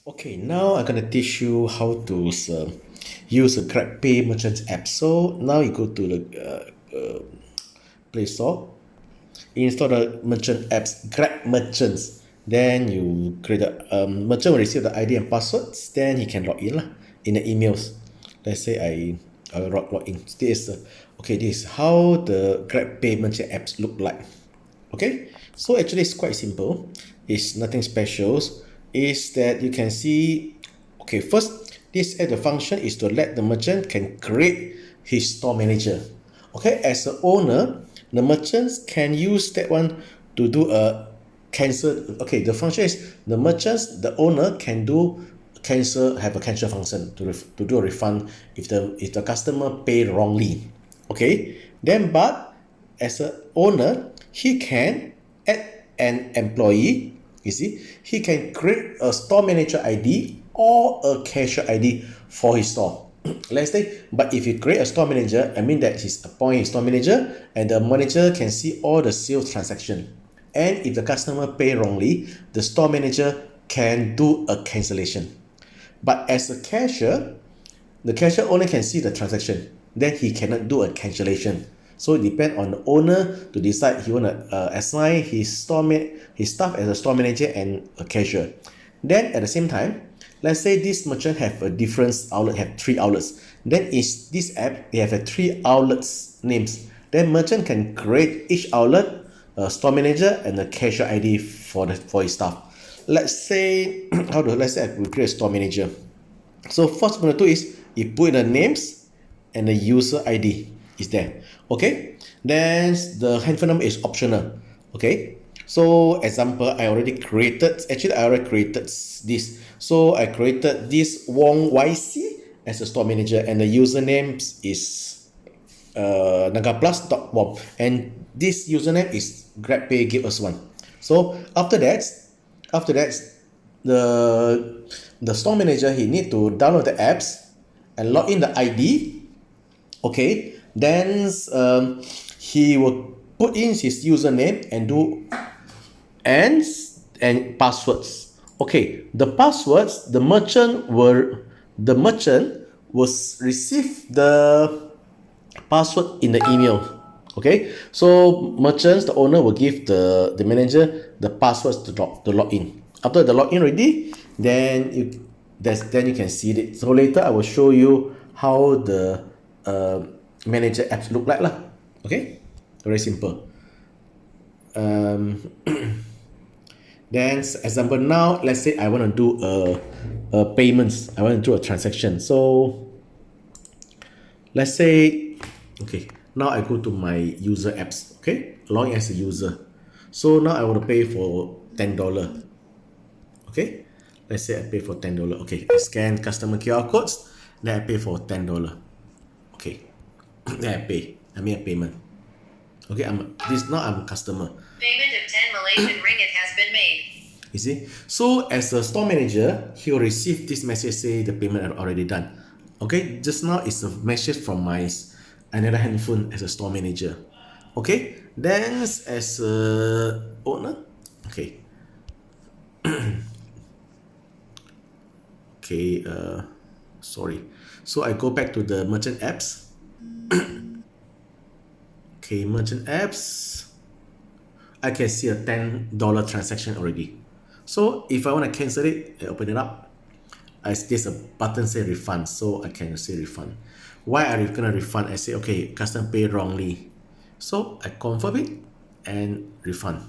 Okay, now I'm gonna teach you how to use a Grabpay merchant app. So now you go to the Play Store, install the merchant apps, Grab Merchants. Then you create the merchant will receive the ID and passwords. Then he can log in lah in the emails. Let's say I log in. This is okay. This is how the Grabpay merchant apps look like. Okay, so actually it's quite simple. It's nothing special. Is that you can see, okay, first this add the function is to let the merchant can create his store manager. Okay, as a owner, the merchants can use that one to do a cancel. Okay, the function is the merchants, the owner can do cancel, have a cancel function to do a refund if the customer pay wrongly. Okay, then but as a owner, he can add an employee. You see, he can create a store manager ID or a cashier ID for his store. Let's say, but if you create a store manager, I mean that he's appoint his store manager and the manager can see all the sales transaction. And if the customer pay wrongly, the store manager can do a cancellation. But as a cashier, the cashier only can see the transaction. Then he cannot do a cancellation. So it depends on the owner to decide he want to assign his his staff as a store manager and a cashier. Then at the same time, let's say this merchant have a different outlet, have 3 outlets. Then is this app, they have a 3 outlets names. Then merchant can create each outlet a store manager and a cashier ID for his staff. Let's say let's say we create a store manager. So first we're gonna do is you put in the names and the user ID is there. Okay, then the handphone number is optional. Okay, so example, I already created this. So I created this Wong YC as a store manager and the username is nagaplus.wom and this username is Grabpay give us one. So after that the store manager, he need to download the apps and log in the ID. Okay, then he will put in his username and do and passwords. Okay, the passwords, the merchant will receive the password in the email. Okay, so merchants, the owner will give the manager the passwords to log in. After the login ready, then you can see it. So later I will show you how the manager apps look like lah. Okay, very simple. Then example, now let's say I want to do a payments, I want to do a transaction. So let's say, okay, now I go to my user apps. Okay, log in as a user. So now I want to pay for $10. Okay, let's say I pay for $10. Okay, I scan customer QR codes, then I pay for $10. Okay, then I make a payment. Okay, I'm a customer. Payment of 10 Malaysian ringgit has been made. You see, so as a store manager, he will receive this message say the payment are already done. Okay, just now it's a message from my another handphone as a store manager. Okay, then as a owner, okay. Okay, sorry. So I go back to the merchant apps. Okay, merchant apps. I can see a $10 transaction already. So if I want to cancel it, I open it up. There's a button say refund, so I can say refund. Why are you gonna refund? I say okay, customer paid wrongly. So I confirm it and refund.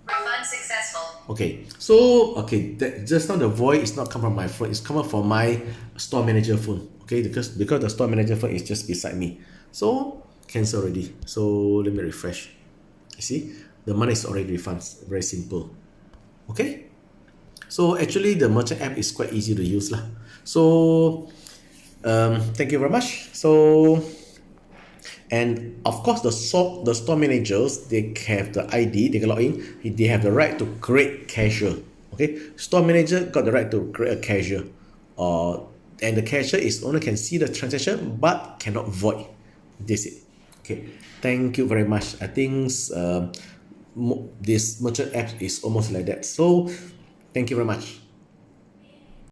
Refund successful. Okay, so okay, just now the voice is not come from my phone, it's coming from my store manager phone. Okay, because the store manager phone is just beside me. So cancel already. So let me refresh. You see, the money is already refunded. Very simple. Okay, so actually the merchant app is quite easy to use lah. So thank you very much. So and of course the store managers, they have the ID, they can log in, they have the right to create cashier. Okay, store manager got the right to create a cashier, and the cashier is only can see the transaction but cannot void. This is okay. Thank you very much. I think this merchant app is almost like that. So thank you very much.